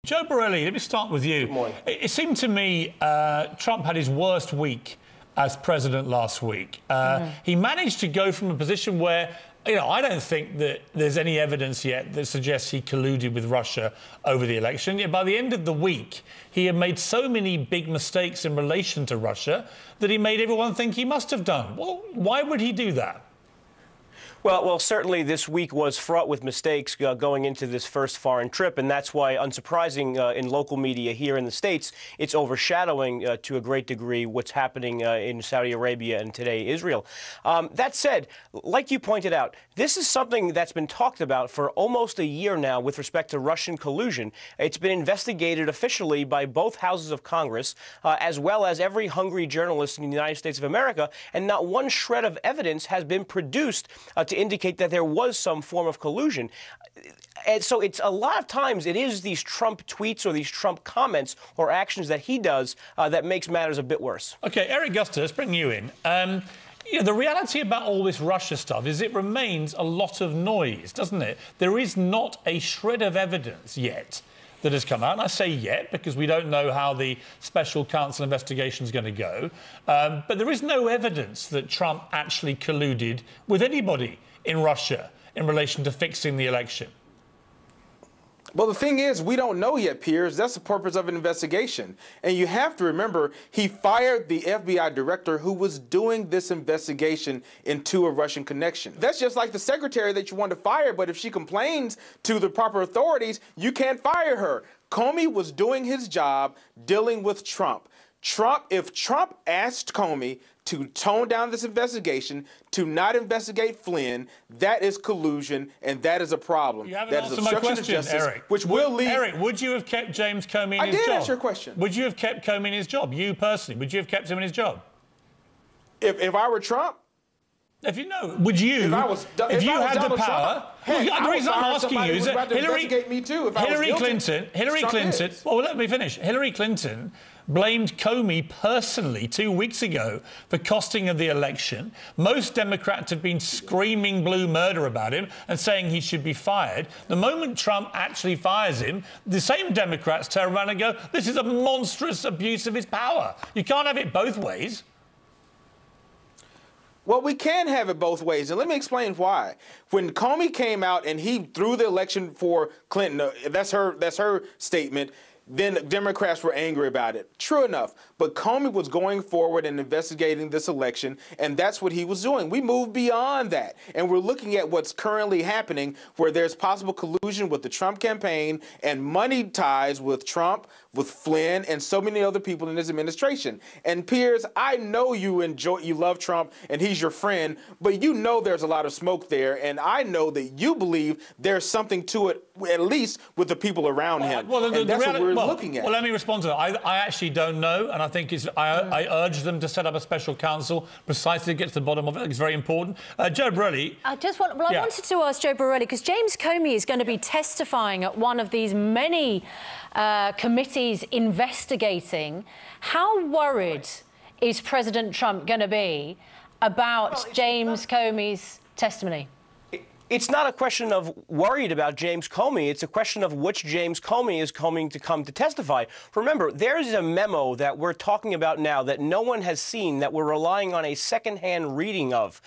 Joe Borelli, let me start with you. Good morning. It seemed to me Trump had his worst week as president last week. He managed to go from a position where, you know, I don't think that there's any evidence yet that suggests he colluded with Russia over the election. Yet by the end of the week, he had made so many big mistakes in relation to Russia that he made everyone think he must have done. Well, why would he do that? Well, certainly this week was fraught with mistakes going into this first foreign trip, and that's why, unsurprising, in local media here in the States, it's overshadowing to a great degree what's happening in Saudi Arabia and today Israel. That said, like you pointed out, this is something that's been talked about for almost a year now with respect to Russian collusion. It's been investigated officially by both houses of Congress, as well as every hungry journalist in the United States of America, and not one shred of evidence has been produced to indicate that there was some form of collusion. And so it's a lot of times it is these Trump tweets or these Trump comments or actions that he does that makes matters a bit worse. OK, Eric Guster, let's bring you in. You know, the reality about all this Russia stuff is it remains a lot of noise, doesn't it? There is not a shred of evidence yet that has come out. And I say yet because we don't know how the special counsel investigation is going to go. But there is no evidence that Trump actually colluded with anybody in Russia in relation to fixing the election. Well, the thing is, we don't know yet, Piers. That's the purpose of an investigation. And you have to remember, he fired the FBI director who was doing this investigation into a Russian connection. That's just like the secretary that you want to fire, but if she complains to the proper authorities, you can't fire her. Comey was doing his job dealing with Trump. If Trump asked Comey to tone down this investigation, to not investigate Flynn, that is collusion, and that is a problem. You haven't that is answered my obstruction question, of justice, Eric. which will lead... Eric, would you have kept James Comey in his job? I did answer your question. Would you have kept Comey in his job? You personally, would you have kept him in his job? If I were Trump? If you know, would you? If you had the power. The reason I'm asking you is that Hillary Clinton. Well, let me finish. Hillary Clinton blamed Comey personally 2 weeks ago for costing of the election. Most Democrats have been screaming blue murder about him and saying he should be fired. The moment Trump actually fires him, the same Democrats turn around and go, this is a monstrous abuse of his power. You can't have it both ways. Well, we can have it both ways, and let me explain why. When Comey came out and he threw the election for Clinton, that's her statement, then Democrats were angry about it. True enough, but Comey was going forward and investigating this election, and that's what he was doing. We moved beyond that, and we're looking at what's currently happening, where there's possible collusion with the Trump campaign and money ties with Trump, with Flynn, and so many other people in his administration. And Piers, I know you love Trump, and he's your friend, but you know there's a lot of smoke there, and I know that you believe there's something to it, at least with the people around him. And that's what we're looking at. Well, let me respond to that. I actually don't know, and I think I urge them to set up a special counsel precisely to get to the bottom of it. It's very important. Joe Borelli. I wanted to ask Joe Borelli, because James Comey is going to be testifying at one of these many committees investigating. How worried is President Trump going to be about James Comey's testimony? It's not a question of worried about James Comey. It's a question of which James Comey is coming to come to testify. Remember, there is a memo that we're talking about now that no one has seen, that we're relying on a secondhand reading of.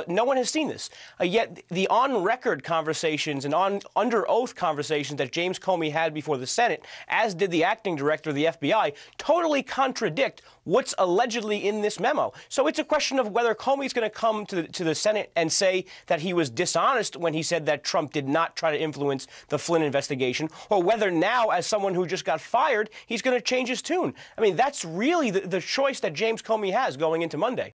No one has seen this. Yet the on-record conversations and under oath conversations that James Comey had before the Senate, as did the acting director of the FBI, totally contradict what's allegedly in this memo. So it's a question of whether Comey's going to come to the Senate and say that he was dishonest when he said that Trump did not try to influence the Flynn investigation, or whether now, as someone who just got fired, he's going to change his tune. I mean, that's really the choice that James Comey has going into Monday.